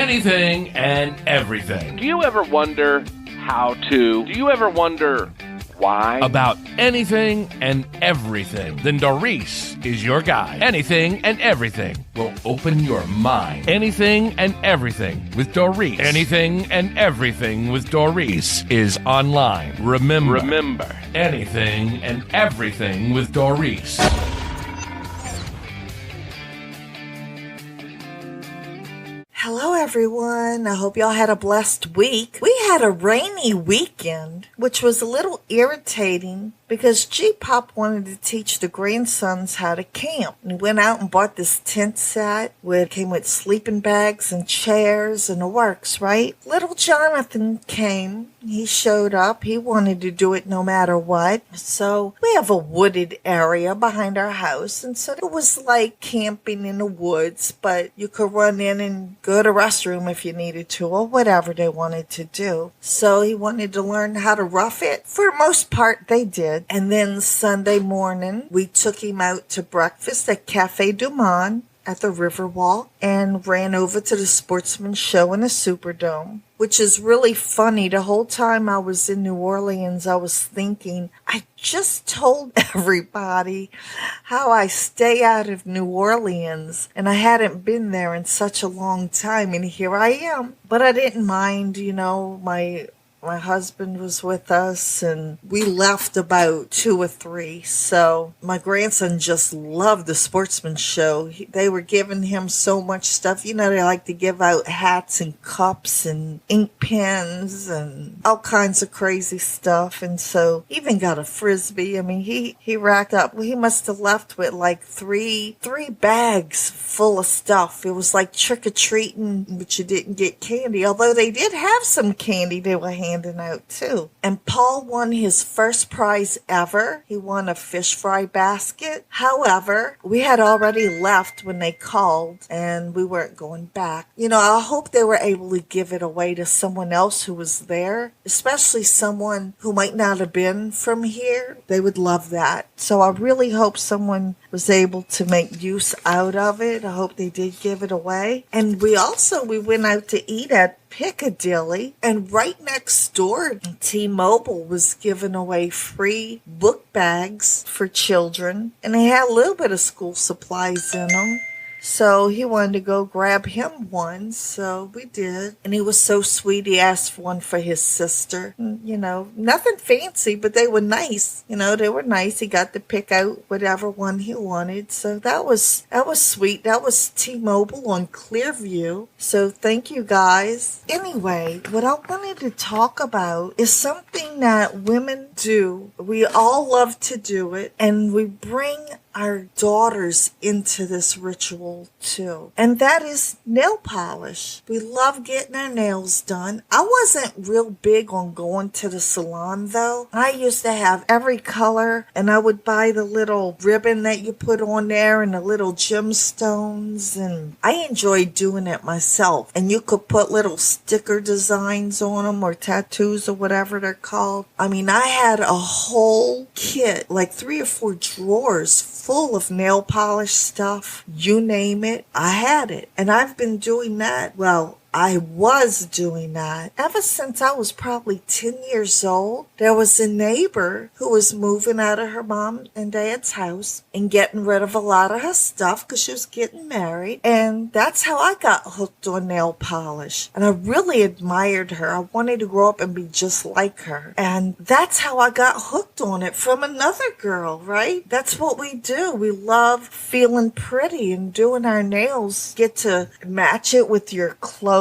anything and everything. Do you ever wonder how to? Do you ever wonder why? About anything and everything. Then Doris is your guy. Anything and everything will open your mind. Anything and everything with Doris. Anything and everything with Doris is online. Remember. Anything and everything with Doris. Hello, everyone. I hope y'all had a blessed week. We had a rainy weekend, which was a little irritating because G-Pop wanted to teach the grandsons how to camp. And he went out and bought this tent set which came with sleeping bags and chairs and the works, right? Little Jonathan came. He showed up. He wanted to do it no matter what. So we have a wooded area behind our house. And so it was like camping in the woods, but you could run in and go to the restroom if you needed to or whatever they wanted to do. So he wanted to learn how to rough it. For the most part, they did. And then Sunday morning, we took him out to breakfast at Cafe Du Monde at the Riverwalk and ran over to the Sportsman Show in the Superdome, which is really funny. The whole time I was in New Orleans, I was thinking, I just told everybody how I stay out of New Orleans, and I hadn't been there in such a long time, and here I am. But I didn't mind, my husband was with us, and we left about 2 or 3. So my grandson just loved the Sportsman Show. They were giving him so much stuff. They like to give out hats and cups and ink pens and all kinds of crazy stuff. And so even got a Frisbee. I mean, he racked up. He must have left with like three bags full of stuff. It was like trick-or-treating, but you didn't get candy. Although they did have some candy they were handing out too. And Paul won his first prize ever. He won a fish fry basket. However, we had already left when they called and we weren't going back. I hope they were able to give it away to someone else who was there, especially someone who might not have been from here. They would love that. So I really hope someone was able to make use out of it. I hope they did give it away. And we went out to eat at Piccadilly, and right next door, T-Mobile was giving away free book bags for children, and they had a little bit of school supplies in them. So he wanted to go grab him one, so we did. And he was so sweet, he asked for one for his sister. Nothing fancy, but they were nice. They were nice. He got to pick out whatever one he wanted. So that was sweet. That was T-Mobile on Clearview. So thank you, guys. Anyway, what I wanted to talk about is something that women do. We all love to do it, and we bring our daughters into this ritual too. And that is nail polish. We love getting our nails done. I wasn't real big on going to the salon though. I used to have every color, and I would buy the little ribbon that you put on there and the little gemstones, and I enjoyed doing it myself. And you could put little sticker designs on them or tattoos or whatever they're called. I mean, I had a whole kit, like 3 or 4 drawers full of nail polish stuff. You name it, I had it. And I've been doing that. Well, I was doing that ever since I was probably 10 years old. There was a neighbor who was moving out of her mom and dad's house and getting rid of a lot of her stuff because she was getting married. And that's how I got hooked on nail polish. And I really admired her. I wanted to grow up and be just like her. And that's how I got hooked on it from another girl, right? That's what we do. We love feeling pretty and doing our nails. Get to match it with your clothes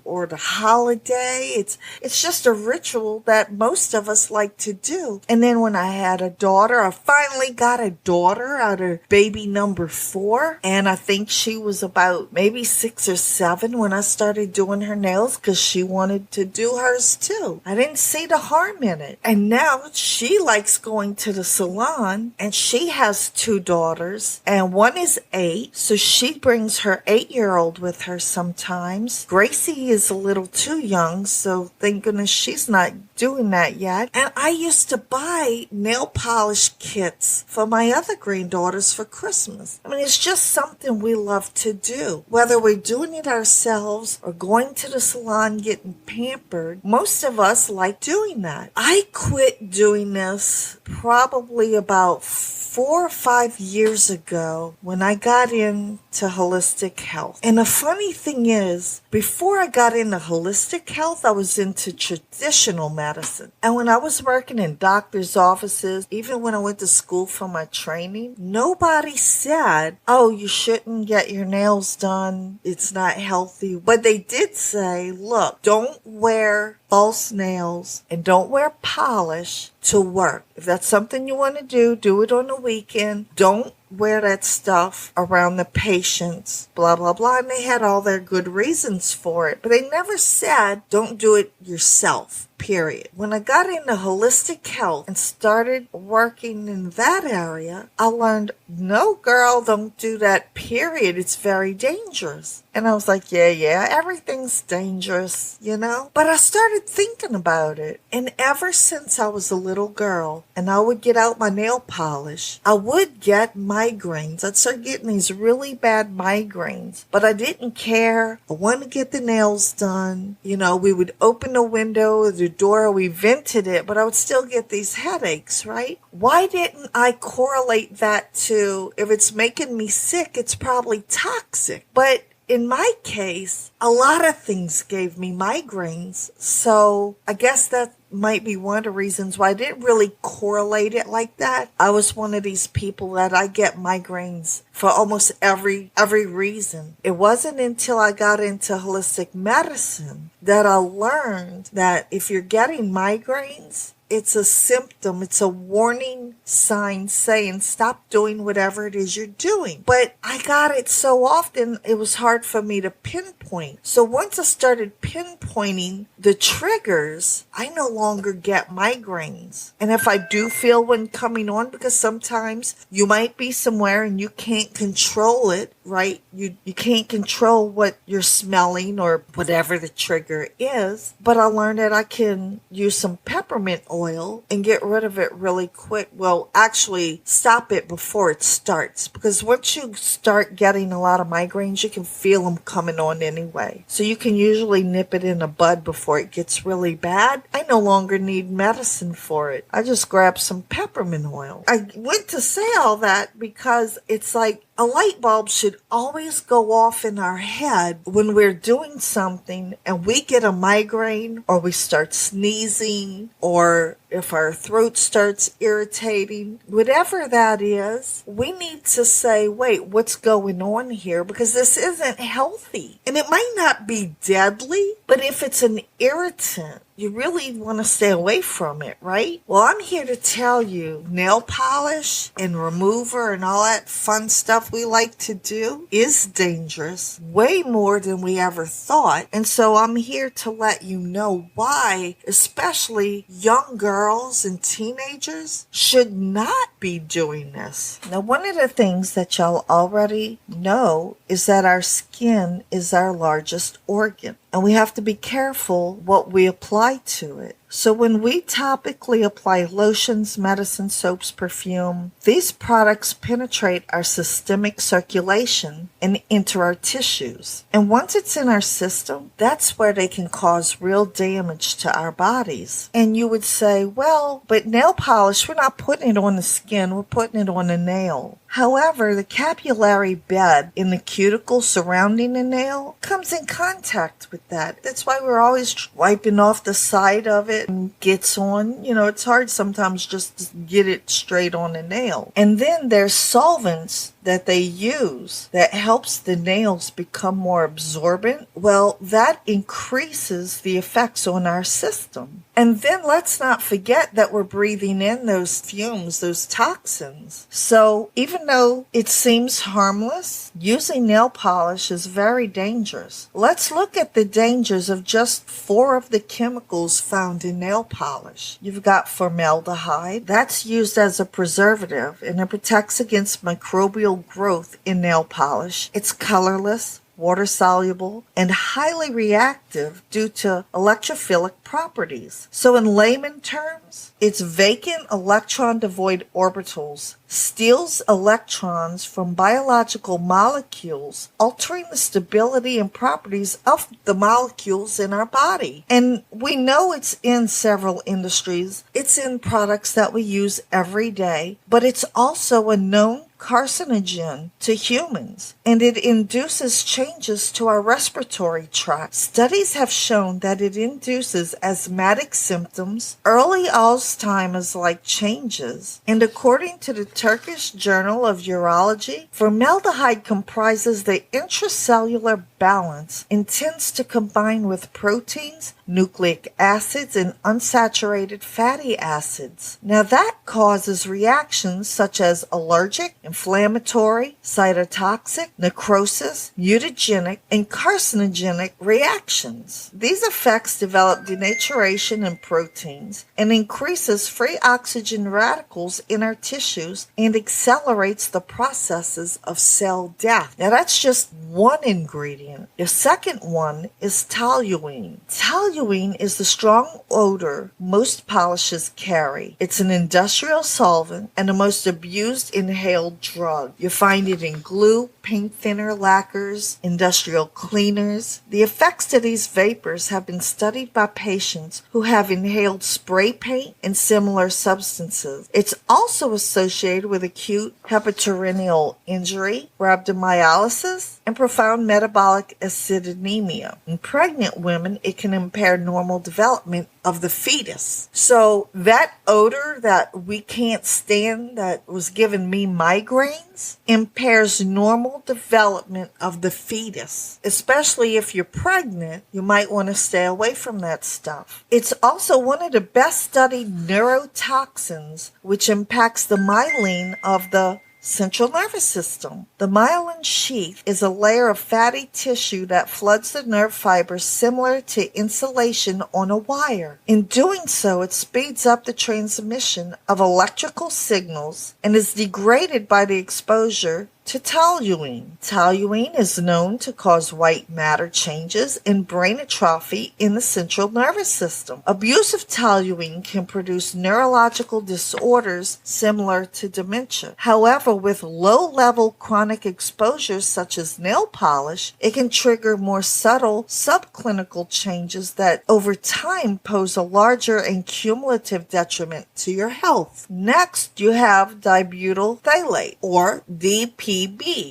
or the holiday. It's just a ritual that most of us like to do. And then when I had a daughter, I finally got a daughter out of baby number 4. And I think she was about maybe 6 or 7 when I started doing her nails because she wanted to do hers too. I didn't see the harm in it. And now she likes going to the salon, and she has 2 daughters, and one is 8. So she brings her 8-year-old with her sometimes. daughters. Gracie is a little too young, so thank goodness she's not doing that yet. And I used to buy nail polish kits for my other granddaughters for Christmas. I mean, it's just something we love to do. Whether we're doing it ourselves or going to the salon getting pampered, most of us like doing that. I quit doing this probably about 4 or 5 years ago when I got into holistic health. And the funny thing is, before I got into holistic health, I was into traditional medicine. And when I was working in doctors' offices, even when I went to school for my training, nobody said, oh, you shouldn't get your nails done. It's not healthy. But they did say, look, don't wear false nails and don't wear polish to work. If that's something you want to do it on the weekend. Don't wear that stuff around the patients, blah, blah, blah. And they had all their good reasons for it. But they never said, don't do it yourself, period. When I got into holistic health and started working in that area, I learned, no, girl, don't do that, period. It's very dangerous. And I was like, yeah, everything's dangerous, you know? But I started thinking about it. And ever since I was a little girl and I would get out my nail polish, I would get migraines. I'd start getting these really bad migraines. But I didn't care. I wanted to get the nails done. You know, we would open the window or the door, we vented it, but I would still get these headaches, right? Why didn't I correlate that to, if it's making me sick, it's probably toxic? But in my case, a lot of things gave me migraines. So I guess that might be one of the reasons why I didn't really correlate it like that. I was one of these people that I get migraines for almost every reason. It wasn't until I got into holistic medicine that I learned that if you're getting migraines, it's a symptom, it's a warning sign saying stop doing whatever it is you're doing. But I got it so often, it was hard for me to pinpoint. So once I started pinpointing the triggers, I no longer get migraines. And if I do feel one coming on, because sometimes you might be somewhere and you can't control it, right? You can't control what you're smelling or whatever the trigger is. But I learned that I can use some peppermint oil and get rid of it really quick. Well, actually stop it before it starts, because once you start getting a lot of migraines, you can feel them coming on anyway. So you can usually nip it in the bud before it gets really bad. I no longer need medicine for it. I just grab some peppermint oil. I went to say all that because it's like a light bulb should always go off in our head when we're doing something and we get a migraine or we start sneezing or if our throat starts irritating, whatever that is, we need to say, wait, what's going on here? Because this isn't healthy. And it might not be deadly, but if it's an irritant, you really want to stay away from it, right? Well, I'm here to tell you, nail polish and remover and all that fun stuff we like to do is dangerous, way more than we ever thought. And so I'm here to let you know why, especially young girls and teenagers should not be doing this. Now, one of the things that y'all already know is that our skin is our largest organ. And we have to be careful what we apply to it. So when we topically apply lotions, medicine, soaps, perfume, these products penetrate our systemic circulation and enter our tissues. And once it's in our system, that's where they can cause real damage to our bodies. And you would say, well, but nail polish, we're not putting it on the skin, we're putting it on the nail. However, the capillary bed in the cuticle surrounding the nail comes in contact with that. That's why we're always wiping off the side of it and gets on. You know, it's hard sometimes just to get it straight on the nail. And then there's solvents that they use that helps the nails become more absorbent. Well, that increases the effects on our system. And then let's not forget that we're breathing in those fumes, those toxins. So even though it seems harmless, using nail polish is very dangerous. Let's look at the dangers of just 4 of the chemicals found in nail polish. You've got formaldehyde. That's used as a preservative and it protects against microbial growth in nail polish. It's colorless, water-soluble, and highly reactive due to electrophilic properties. So in layman terms, its vacant electron-devoid orbitals steals electrons from biological molecules, altering the stability and properties of the molecules in our body. And we know it's in several industries. It's in products that we use every day, but it's also a known carcinogen to humans, and it induces changes to our respiratory tract. Studies have shown that it induces asthmatic symptoms, early Alzheimer's-like changes, and according to the Turkish Journal of Urology, formaldehyde comprises the intracellular balance and tends to combine with proteins, nucleic acids, and unsaturated fatty acids. Now that causes reactions such as allergic, inflammatory, cytotoxic, necrosis, mutagenic, and carcinogenic reactions. These effects develop denaturation in proteins and increases free oxygen radicals in our tissues and accelerates the processes of cell death. Now that's just one ingredient. The second one is toluene. Toluene is the strong odor most polishes carry. It's an industrial solvent and the most abused inhaled drug. You find it in glue, paint thinner, lacquers, industrial cleaners. The effects of these vapors have been studied by patients who have inhaled spray paint and similar substances. It's also associated with acute hepatorenal injury, rhabdomyolysis, and profound metabolic acidonemia. In pregnant women, it can impair normal development of the fetus. So that odor that we can't stand that was giving me migraines impairs normal development of the fetus. Especially if you're pregnant, you might want to stay away from that stuff. It's also one of the best studied neurotoxins, which impacts the myelin of the central nervous system. The myelin sheath is a layer of fatty tissue that floods the nerve fibers similar to insulation on a wire. In doing so, it speeds up the transmission of electrical signals and is degraded by the exposure to toluene. Toluene is known to cause white matter changes and brain atrophy in the central nervous system. Abuse of toluene can produce neurological disorders similar to dementia. However, with low-level chronic exposures such as nail polish, it can trigger more subtle subclinical changes that over time pose a larger and cumulative detriment to your health. Next, you have dibutyl phthalate, or DP.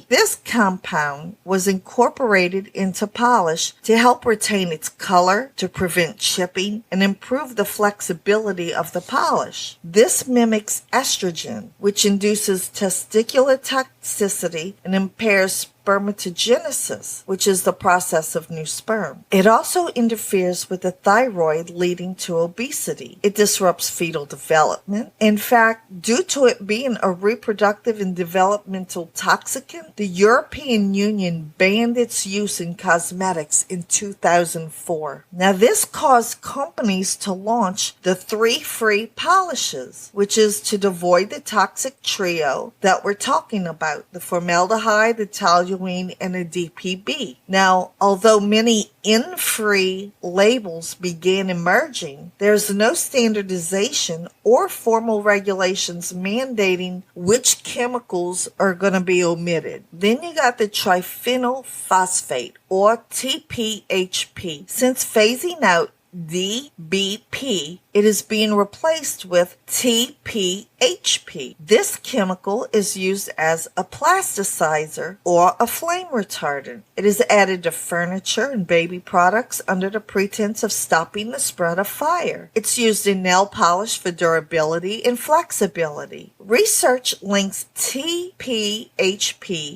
This compound was incorporated into polish to help retain its color, to prevent chipping, and improve the flexibility of the polish. This mimics estrogen, which induces testicular toxicity and impairs spermatogenesis, which is the process of new sperm. It also interferes with the thyroid, leading to obesity. It disrupts fetal development. In fact, due to it being a reproductive and developmental toxicant, the European Union banned its use in cosmetics in 2004. Now, this caused companies to launch the 3 free polishes, which is to avoid the toxic trio that we're talking about, the formaldehyde, the toluene, and a DPB. Now, although many in-free labels began emerging, there's no standardization or formal regulations mandating which chemicals are going to be omitted. Then you got the triphenyl phosphate, or TPHP. Since phasing out DBP, it is being replaced with TPHP. This chemical is used as a plasticizer or a flame retardant. It is added to furniture and baby products under the pretense of stopping the spread of fire. It's used in nail polish for durability and flexibility. Research links TPHP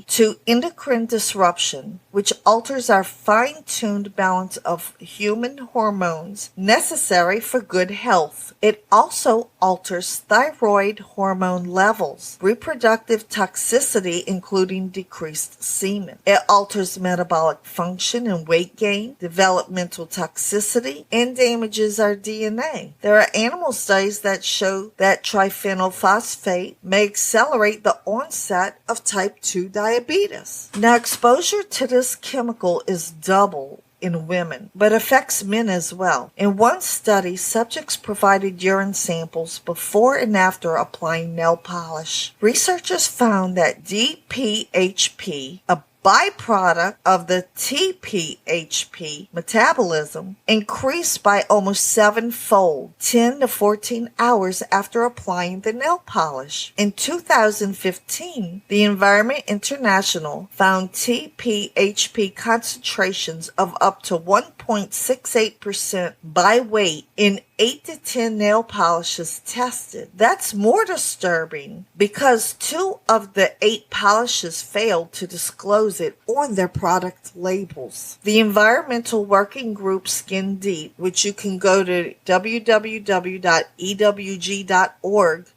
to endocrine disruption, which alters our fine-tuned balance of human hormones necessary for good health. health. It also alters thyroid hormone levels, reproductive toxicity, including decreased semen. It alters metabolic function and weight gain, developmental toxicity, and damages our DNA. There are animal studies that show that triphenylphosphate may accelerate the onset of type 2 diabetes. Now, exposure to this chemical is double in women, but affects men as well. In one study, subjects provided urine samples before and after applying nail polish. Researchers found that DPHP, a byproduct of the TPHP metabolism, increased by almost 7-fold, 10 to 14 hours after applying the nail polish. In 2015, the Environment International found TPHP concentrations of up to 1.68% by weight in 8 to 10 nail polishes tested. That's more disturbing because 2 of the 8 polishes failed to disclose it on their product labels. The Environmental Working Group Skin Deep, which you can go to www.ewg.org,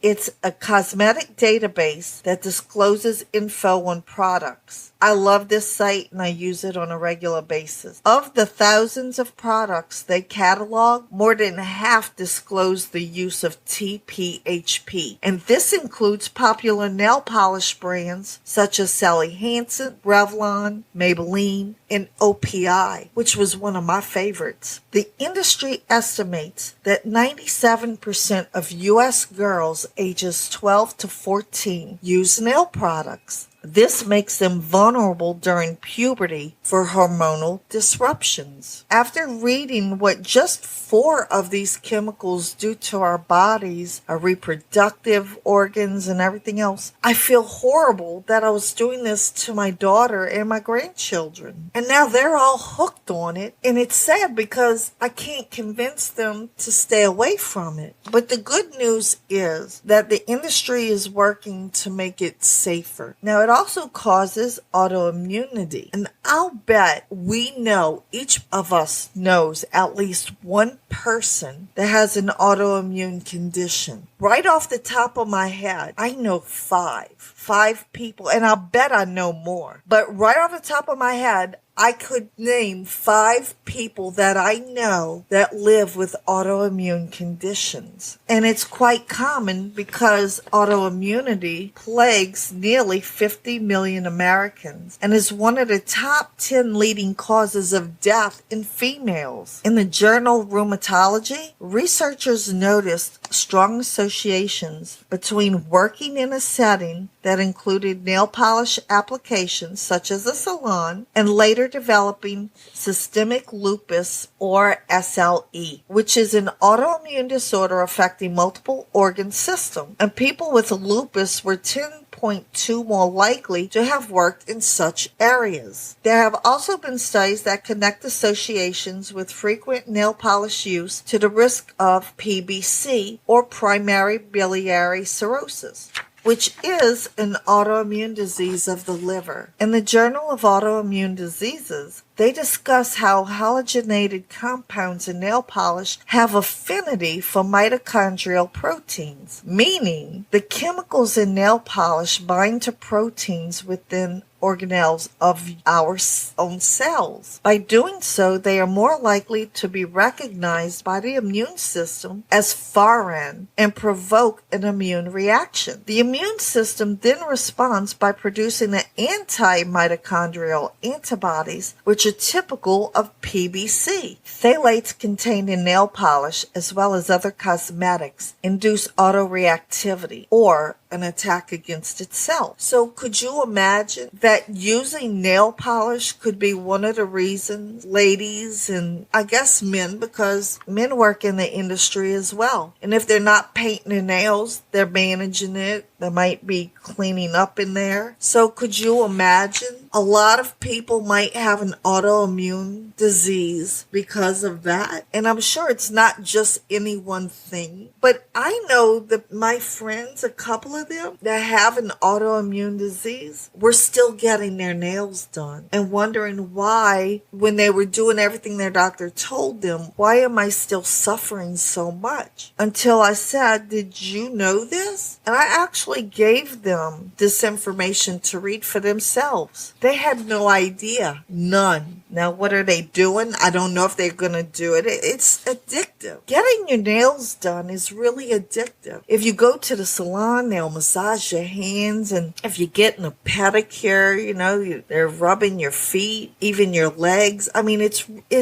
it's a cosmetic database that discloses info on products. I love this site and I use it on a regular basis. Of the thousands of products they catalog, more than half disclose the use of TPHP. And this includes popular nail polish brands such as Sally Hansen, Revlon, Maybelline, and OPI, which was one of my favorites. The industry estimates that 97% of U.S. girls ages 12 to 14 use nail products. This makes them vulnerable during puberty for hormonal disruptions. After reading what just 4 of these chemicals do to our bodies, our reproductive organs, and everything else, I feel horrible that I was doing this to my daughter and my grandchildren. And now they're all hooked on it. And it's sad because I can't convince them to stay away from it. But the good news is that the industry is working to make it safer. Now, it also causes autoimmunity. And I'll bet we know, each of us knows at least one person that has an autoimmune condition. Right off the top of my head, I know 5 people, and I'll bet I know more. But right off the top of my head, I could name 5 people that I know that live with autoimmune conditions. And it's quite common because autoimmunity plagues nearly 50 million Americans and is one of the top 10 leading causes of death in females. In the journal Rheumatology, researchers noticed strong associations between working in a setting that included nail polish applications such as a salon and later developing systemic lupus, or SLE, which is an autoimmune disorder affecting multiple organ systems. And people with lupus were 10.2 more likely to have worked in such areas. There have also been studies that connect associations with frequent nail polish use to the risk of PBC, or primary biliary cirrhosis, which is an autoimmune disease of the liver. In the Journal of Autoimmune Diseases, they discuss how halogenated compounds in nail polish have affinity for mitochondrial proteins, meaning the chemicals in nail polish bind to proteins within organelles of our own cells. By doing so, they are more likely to be recognized by the immune system as foreign and provoke an immune reaction. The immune system then responds by producing the anti-mitochondrial antibodies, which are typical of PBC. Phthalates contained in nail polish, as well as other cosmetics, induce autoreactivity, or an attack against itself. So could you imagine that using nail polish could be one of the reasons ladies, and I guess men, because men work in the industry as well, and if they're not painting their nails, they're managing it, that might be cleaning up in there. So could you imagine? A lot of people might have an autoimmune disease because of that. And I'm sure it's not just any one thing. But I know that my friends, a couple of them that have an autoimmune disease, were still getting their nails done and wondering why, when they were doing everything their doctor told them, why am I still suffering so much? Until I said, did you know this? And I actually gave them this information to read for themselves. They had no idea. None. Now, what are they doing? I don't know if they're going to do it. It's addictive. Getting your nails done is really addictive. If you go to the salon, they'll massage your hands. And if you're getting a pedicure, they're rubbing your feet, even your legs. I mean, it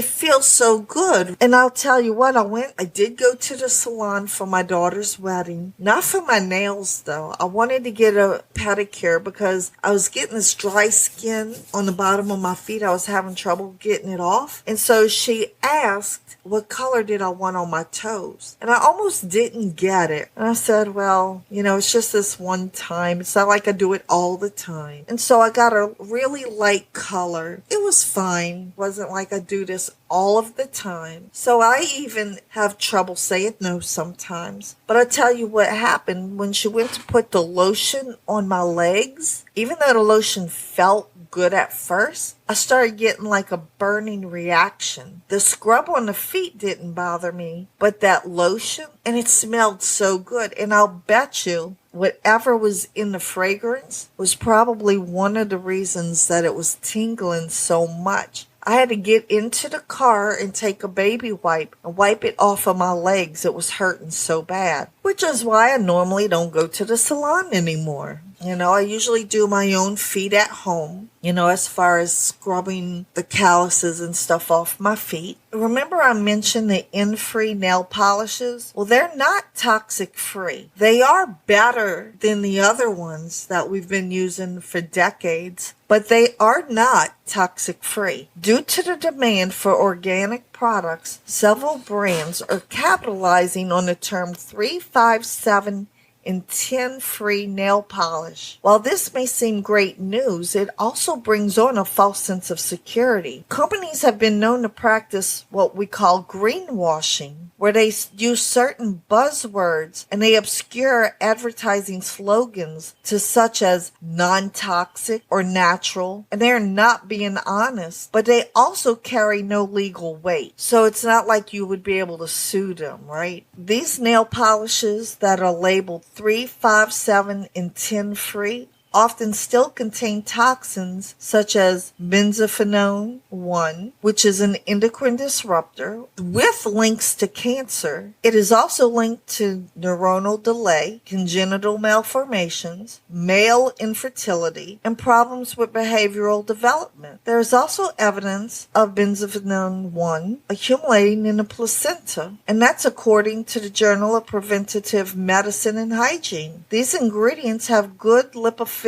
feels so good. And I'll tell you what, I did go to the salon for my daughter's wedding. Not for my nails, though. I wanted to get a pedicure because I was getting this dry skin on the bottom of my feet. I was having trouble getting it off. And so she asked what color did I want on my toes. And I almost didn't get it. And I said, well, it's just this one time. It's not like I do it all the time. And so I got a really light color. It was fine. It wasn't like I do this all of the time. So I even have trouble saying no sometimes. But I tell you what happened when she went to put the lotion on my legs. Even though the lotion felt good at first, I started getting like a burning reaction. The scrub on the feet didn't bother me, but that lotion, and it smelled so good. And I'll bet you whatever was in the fragrance was probably one of the reasons that it was tingling so much. I had to get into the car and take a baby wipe and wipe it off of my legs. It was hurting so bad, which is why I normally don't go to the salon anymore. I usually do my own feet at home, as far as scrubbing the calluses and stuff off my feet. Remember I mentioned the Inci nail polishes? Well, they're not toxic free. They are better than the other ones that we've been using for decades, but they are not toxic free. Due to the demand for organic products, several brands are capitalizing on the term 357 and 10 free nail polish. While this may seem great news, it also brings on a false sense of security. Companies have been known to practice what we call greenwashing, where they use certain buzzwords and they obscure advertising slogans to such as non-toxic or natural, and they're not being honest, but they also carry no legal weight. So it's not like you would be able to sue them, right? These nail polishes that are labeled 357 and 10 free often still contain toxins such as benzophenone 1, which is an endocrine disruptor, with links to cancer. It is also linked to neuronal delay, congenital malformations, male infertility, and problems with behavioral development. There is also evidence of benzophenone 1 accumulating in the placenta, and that's according to the Journal of Preventive Medicine and Hygiene. These ingredients have good lipophilic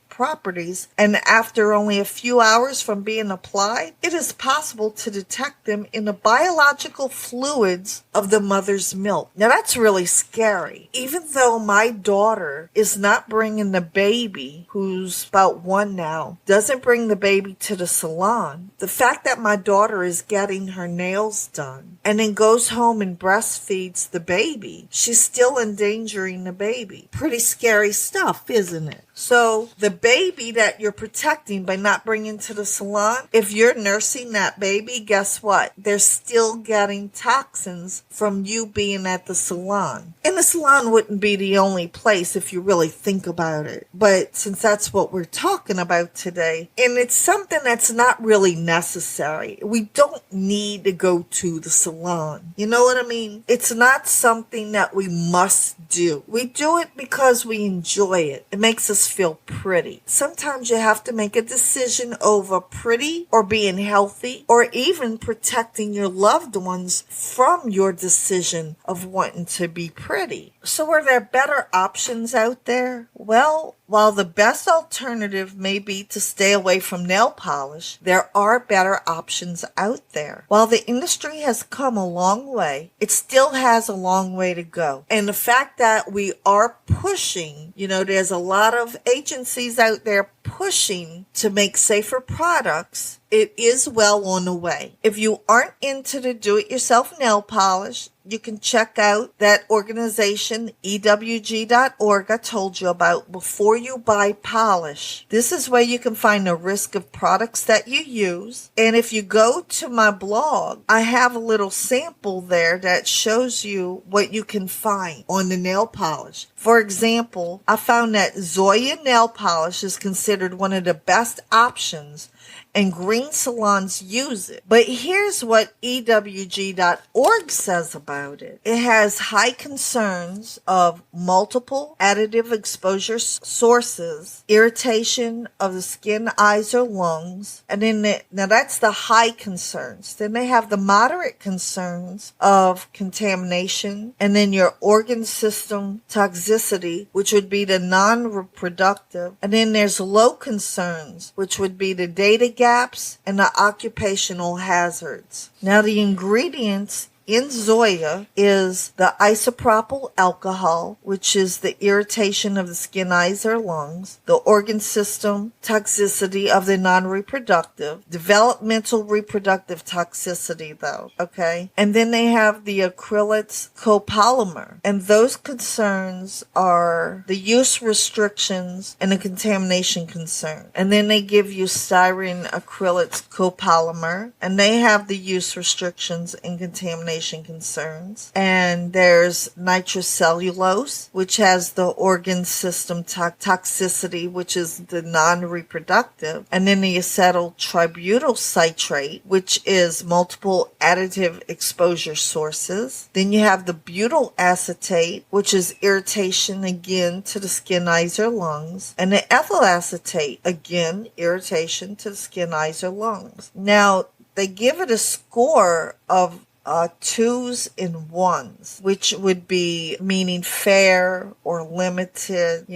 properties, and after only a few hours from being applied, it is possible to detect them in the biological fluids of the mother's milk. Now that's really scary. Even though my daughter is not bringing the baby, who's about 1 now, doesn't bring the baby to the salon, the fact that my daughter is getting her nails done and then goes home and breastfeeds the baby, she's still endangering the baby. Pretty scary stuff, isn't it? So the baby that you're protecting by not bringing to the salon, if you're nursing that baby, guess what? They're still getting toxins from you being at the salon. And the salon wouldn't be the only place if you really think about it. But since that's what we're talking about today, and it's something that's not really necessary. We don't need to go to the salon. You know what I mean? It's not something that we must do. We do it because we enjoy it. It makes us feel pretty. Sometimes you have to make a decision over pretty or being healthy or even protecting your loved ones from your decision of wanting to be pretty. So are there better options out there? Well, While the best alternative may be to stay away from nail polish, there are better options out there. While the industry has come a long way, it still has a long way to go. And the fact that we are pushing, there's a lot of agencies out there pushing to make safer products, it is well on the way. If you aren't into the do-it-yourself nail polish, you can check out that organization, EWG.org, I told you about, before you buy polish. This is where you can find the risk of products that you use. And if you go to my blog, I have a little sample there that shows you what you can find on the nail polish. For example, I found that Zoya nail polish is considered one of the best options, and green salons use it. But here's what EWG.org says about it. It has high concerns of multiple additive exposure sources, irritation of the skin, eyes, or lungs. And then now that's the high concerns. Then they have the moderate concerns of contamination, and then your organ system toxicity, which would be the non-reproductive. And then there's low concerns, which would be the data gaps and the occupational hazards. Now, the ingredients in Zoya is the isopropyl alcohol, which is the irritation of the skin, eyes, or lungs, the organ system toxicity of the non-reproductive, developmental reproductive toxicity though, okay? And then they have the acrylates copolymer, and those concerns are the use restrictions and the contamination concern. And then they give you styrene acrylates copolymer, and they have the use restrictions and contamination concerns. And there's nitrocellulose, which has the organ system toxicity, which is the non-reproductive. And then the acetyl tributyl citrate, which is multiple additive exposure sources. Then you have the butyl acetate, which is irritation again to the skin, eyes, or lungs. And the ethyl acetate, again, irritation to the skin, eyes, or lungs. Now, they give it a score of 2s and 1s, which would be meaning fair or limited,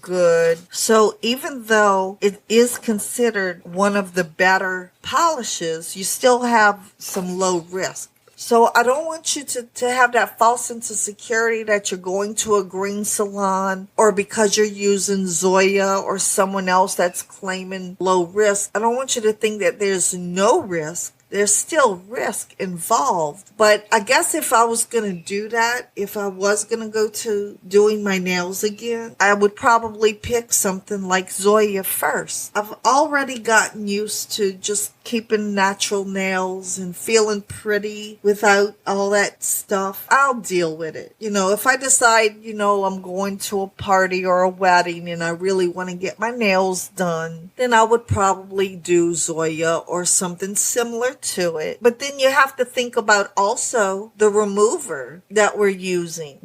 good. So even though it is considered one of the better polishes, you still have some low risk. So I don't want you to have that false sense of security that you're going to a green salon, or because you're using Zoya or someone else that's claiming low risk. I don't want you to think that there's no risk. There's still risk involved. But I guess if I was going to do that, if I was going to go to doing my nails again, I would probably pick something like Zoya first. I've already gotten used to just keeping natural nails and feeling pretty without all that stuff. I'll deal with it. If I decide, I'm going to a party or a wedding and I really want to get my nails done, then I would probably do Zoya or something similar to it. But then you have to think about also the remover that we're using,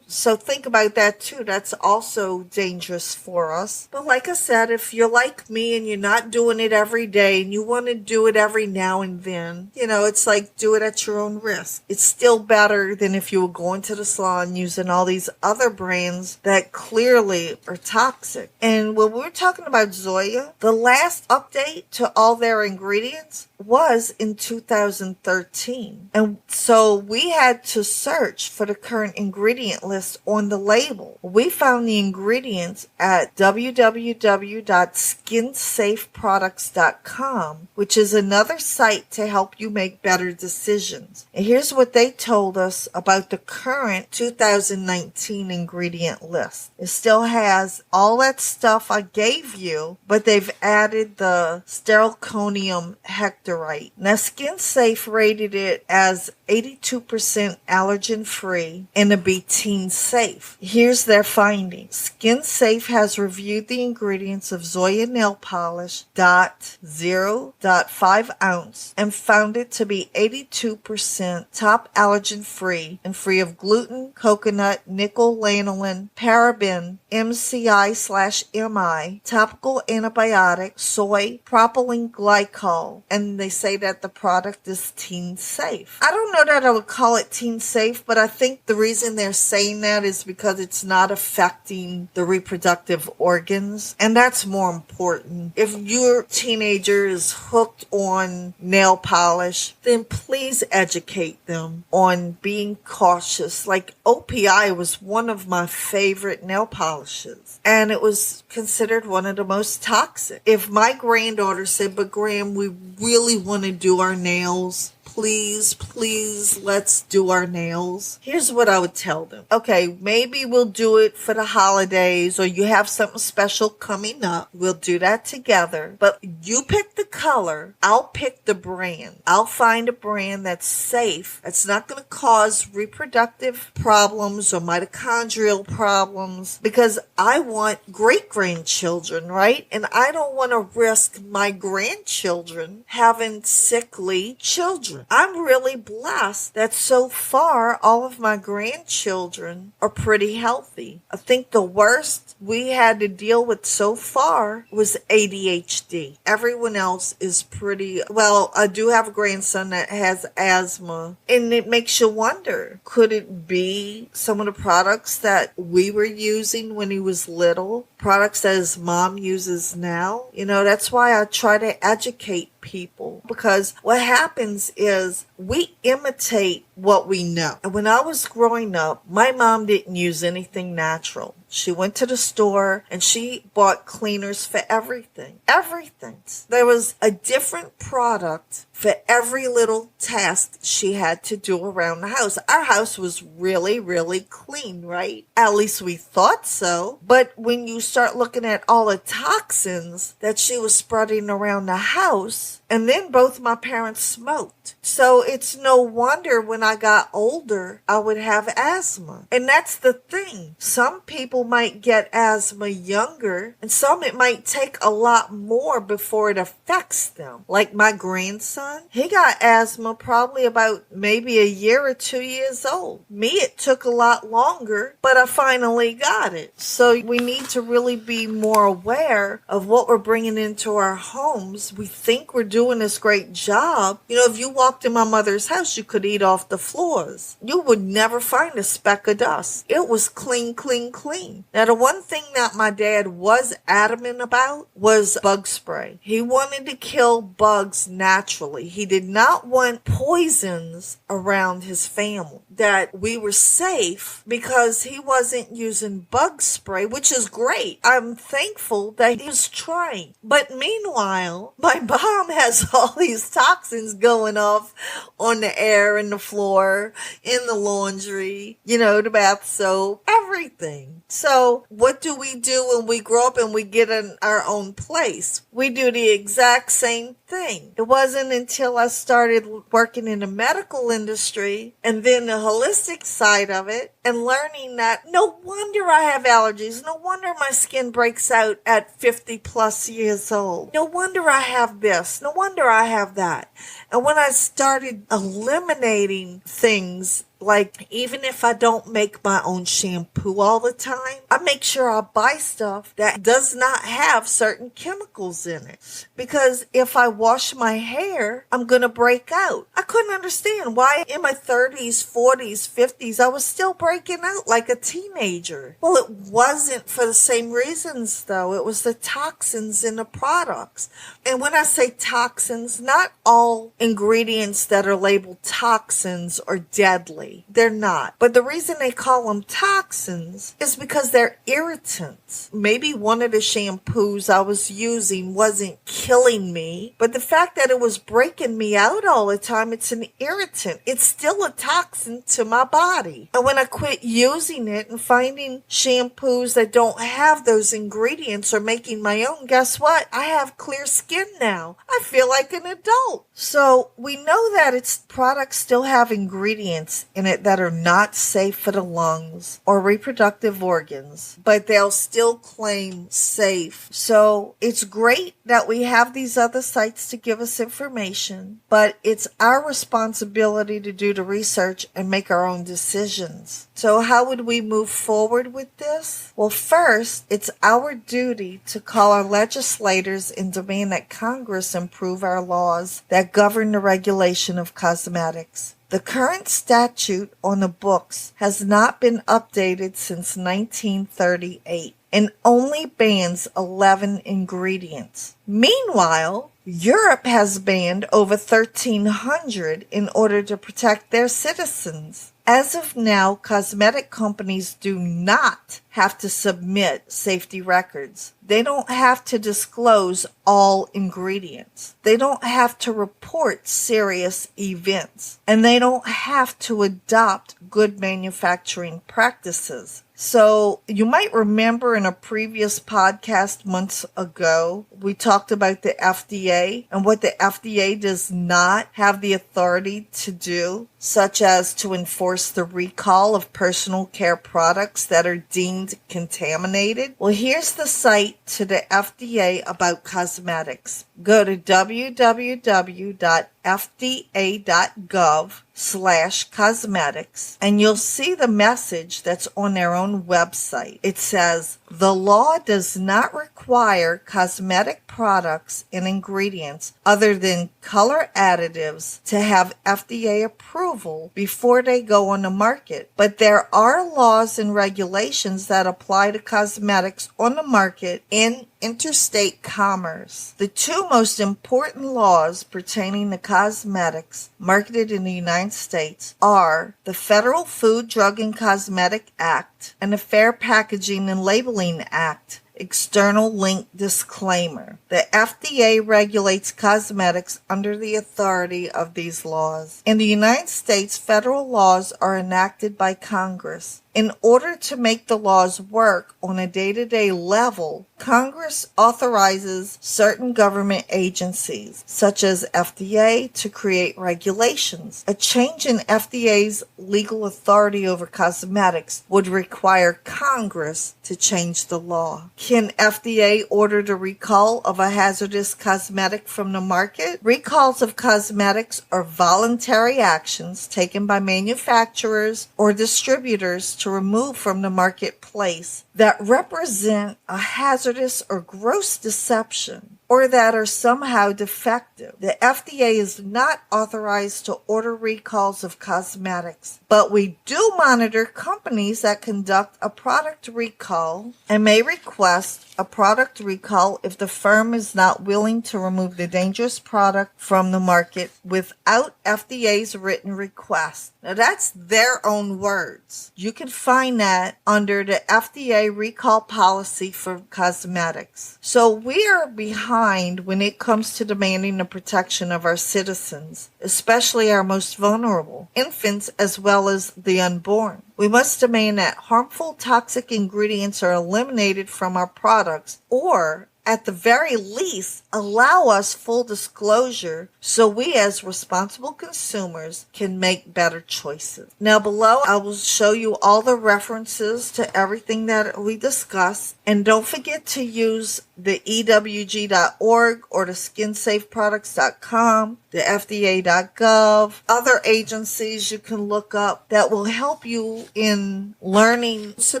So think about that too. That's also dangerous for us. But like I said, if you're like me and you're not doing it every day and you want to do it every now and then, it's like do it at your own risk. It's still better than if you were going to the salon using all these other brands that clearly are toxic. And when we're talking about Zoya, the last update to all their ingredients was in 2013. And so we had to search for the current ingredient list on the label. We found the ingredients at www.skinsafeproducts.com, which is another site to help you make better decisions. And here's what they told us about the current 2019 ingredient list. It still has all that stuff I gave you, but they've added the sterylconium hectorite. Now, Skin Safe rated it as 82% allergen-free and to be teen safe. Here's their findings. Skin Safe has reviewed the ingredients of Zoya nail polish .0.5 ounce and found it to be 82% top allergen-free and free of gluten, coconut, nickel, lanolin, paraben, MCI/MI, topical antibiotic, soy, propylene glycol, and and they say that the product is teen safe. I don't know that I would call it teen safe, but I think the reason they're saying that is because it's not affecting the reproductive organs, and that's more important. If your teenager is hooked on nail polish, then please educate them on being cautious. Like OPI was one of my favorite nail polishes, and it was considered one of the most toxic. If my granddaughter said, but Graham, we really want to do our nails, please, let's do our nails. Here's what I would tell them. Okay, maybe we'll do it for the holidays, or you have something special coming up. We'll do that together. But you pick the color, I'll pick the brand. I'll find a brand that's safe, that's not going to cause reproductive problems or mitochondrial problems, because I want great-grandchildren, right? And I don't want to risk my grandchildren having sickly children. I'm really blessed that so far all of my grandchildren are pretty healthy. I think the worst we had to deal with so far was ADHD. Everyone else is pretty, well, I do have a grandson that has asthma, and it makes you wonder, could it be some of the products that we were using when he was little, products that his mom uses now? You know, that's why I try to educate people, because what happens is we imitate what we know. And when I was growing up, my mom didn't use anything natural. She went to the store and she bought cleaners for everything. Everything. There was a different product for every little task she had to do around the house. Our house was really, really clean, right? At least we thought so. But when you start looking at all the toxins that she was spreading around the house, and then both my parents smoked. So it's no wonder when I got older, I would have asthma. And that's the thing. Some people might get asthma younger, and some it might take a lot more before it affects them. Like my grandson, he got asthma probably about maybe a year or 2 years old. Me, it took a lot longer, but I finally got it. So we need to really be more aware of what we're bringing into our homes. We think we're doing this great job. You know, if you walked in my mother's house, you could eat off the floors. You would never find a speck of dust. It was clean, clean, clean. Now, the one thing that my dad was adamant about was bug spray. He wanted to kill bugs naturally. He did not want poisons around his family. That we were safe because he wasn't using bug spray, which is great. I'm thankful that he was trying. But meanwhile, my mom has all these toxins going off on the air and the floor, in the laundry, you know, the bath soap, everything. So what do we do when we grow up and we get in our own place? We do the exact same thing. It wasn't until I started working in the medical industry and then the holistic side of it and learning that no wonder I have allergies. No wonder my skin breaks out at 50 plus years old. No wonder I have this. No wonder I have that. And when I started eliminating things, like even if I don't make my own shampoo all the time, I make sure I buy stuff that does not have certain chemicals in it. Because if I wash my hair, I'm going to break out. I couldn't understand why in my 30s, 40s, 50s, I was still breaking out like a teenager. Well, it wasn't for the same reasons though. It was the toxins in the products. And when I say toxins, not all ingredients that are labeled toxins are deadly. They're not. But the reason they call them toxins is because they're irritants. Maybe one of the shampoos I was using wasn't killing me, but the fact that it was breaking me out all the time, it's an irritant. It's still a toxin to my body. And when I quit using it and finding shampoos that don't have those ingredients or making my own, guess what? I have clear skin now. I feel like an adult. So we know that its products still have ingredients in it that are not safe for the lungs or reproductive organs, but they'll still claim safe. So it's great that we have these other sites to give us information, but it's our responsibility to do the research and make our own decisions. So how would we move forward with this? Well, first, it's our duty to call our legislators and demand that Congress improve our laws that govern the regulation of cosmetics. The current statute on the books has not been updated since 1938 and only bans 11 ingredients. Meanwhile, Europe has banned over 1,300 in order to protect their citizens. As of now, cosmetic companies do not have to submit safety records. They don't have to disclose all ingredients. They don't have to report serious events. And they don't have to adopt good manufacturing practices. So you might remember in a previous podcast months ago, we talked about the FDA and what the FDA does not have the authority to do, such as to enforce the recall of personal care products that are deemed contaminated. Well, here's the site to the FDA about cosmetics. Go to www.fda.gov/cosmetics and you'll see the message that's on their own website. It says, the law does not require cosmetic products and ingredients other than color additives to have FDA approval before they go on the market. But there are laws and regulations that apply to cosmetics on the market in interstate commerce. The two most important laws pertaining to cosmetics marketed in the United States are the Federal Food, Drug, and Cosmetic Act and the Fair Packaging and Labeling Act. External link disclaimer. The FDA regulates cosmetics under the authority of these laws. In the United States, federal laws are enacted by Congress. In order to make the laws work on a day-to-day level, Congress authorizes certain government agencies, such as FDA, to create regulations. A change in FDA's legal authority over cosmetics would require Congress to change the law. Can FDA order the recall of a hazardous cosmetic from the market? Recalls of cosmetics are voluntary actions taken by manufacturers or distributors to remove from the marketplace that represent a hazardous or gross deception or that are somehow defective. The FDA is not authorized to order recalls of cosmetics, but we do monitor companies that conduct a product recall and may request a product recall if the firm is not willing to remove the dangerous product from the market without FDA's written request. Now that's their own words. You can find that under the FDA recall policy for cosmetics. So we are behind when it comes to demanding the protection of our citizens, especially our most vulnerable, infants as well as the unborn. We must demand that harmful toxic ingredients are eliminated from our products, or at the very least, allow us full disclosure so we as responsible consumers can make better choices. Now below, I will show you all the references to everything that we discussed. And don't forget to use the EWG.org or the SkinSafeProducts.com, the FDA.gov, other agencies you can look up that will help you in learning so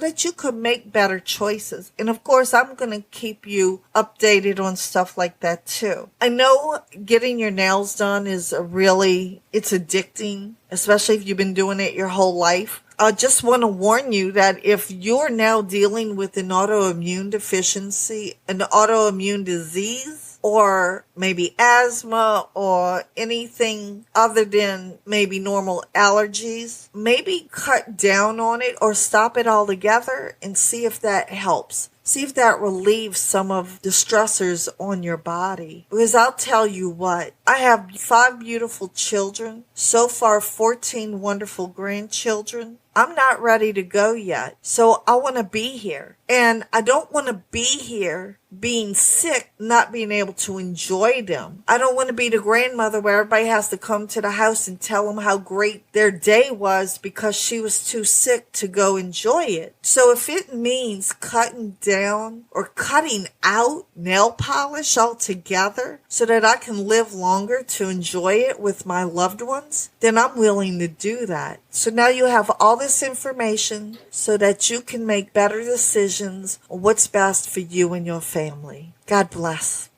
that you can make better choices. And of course, I'm going to keep you updated on stuff like that too. I know getting your nails done is it's addicting, especially if you've been doing it your whole life. I just want to warn you that if you're now dealing with an autoimmune deficiency, an autoimmune disease, or maybe asthma or anything other than maybe normal allergies, maybe cut down on it or stop it altogether and see if that helps. See if that relieves some of the stressors on your body. Because I'll tell you what, I have 5 beautiful children, so far 14 wonderful grandchildren, I'm not ready to go yet. So I want to be here. And I don't want to be here being sick, not being able to enjoy them. I don't want to be the grandmother where everybody has to come to the house and tell them how great their day was because she was too sick to go enjoy it. So if it means cutting down or cutting out nail polish altogether so that I can live longer to enjoy it with my loved ones, then I'm willing to do that. So now you have all this information so that you can make better decisions on what's best for you and your family. God bless.